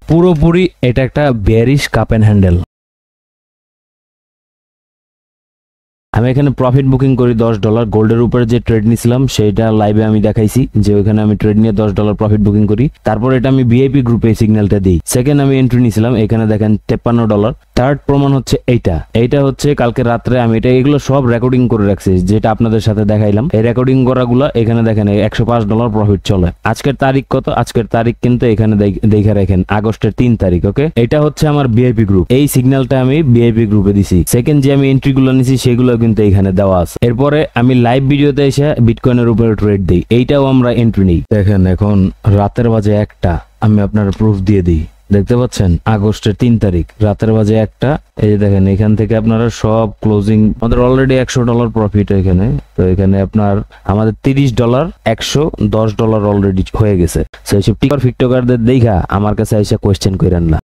পুরোপুরি এটা একটা বেয়ারিশ কাপ এন্ড হ্যান্ডেল। আমি এখানে প্রফিট বুকিং করি $10। গোল্ডের উপরে যে ট্রেড নিছিলাম সেটা লাইভে আমি দেখাইছি যে ওখানে আমি ট্রেড নিয়ে $10 প্রফিট বুকিং করি। তারপর এটা আমি ভিআইপি গ্রুপে সিগন্যালটা দিই। সেকেন্ড আমি এন্ট্রি নিছিলাম, এখানে দেখেন $53। থার্ড প্রমাণ হচ্ছে এইটা হচ্ছে কালকে রাত্রে আমি এগুলো সব রেকর্ডিং করে রাখছি, যেটা আপনাদের সাথে দেখাইলাম। এই রেকর্ডিং করাগুলো এখানে দেখেন $105 প্রফিট চলে। আজকের তারিখ কত? আজকের তারিখ কিন্তু এখানে দেখে রাখেন, আগস্টের 3 তারিখ। ওকে, এটা হচ্ছে আমার ভিআইপি গ্রুপ। এই সিগন্যালটা আমি ভিআইপি গ্রুপে দিছি। সেকেন্ড যে আমি এন্ট্রি গুলো নিছি সেগুলো কিন্তু এখানে দেওয়া আছে। এরপরে আমি লাইভ ভিডিওতে এসে বিটকয়েনের উপরে ট্রেড দিই, এইটাও আমরা এন্ট্রি নিই। দেখেন এখন রাতের বাজে 1টা, আমি আপনার প্রুফ দিয়ে দিই। দেখতে পাচ্ছেন আগস্টের 3 তারিখ রাতের বাজে 1টা। এই যে দেখেন এখান থেকে আপনারা সব ক্লোজিং, আমাদের অলরেডি $100 প্রফিট এখানে। তো এখানে আপনার আমাদের $30, $110 অলরেডি হয়ে গেছে। সেই সব টিকটকারদের দেখা আমার কাছে এসে কোয়েশ্চেন করেন না।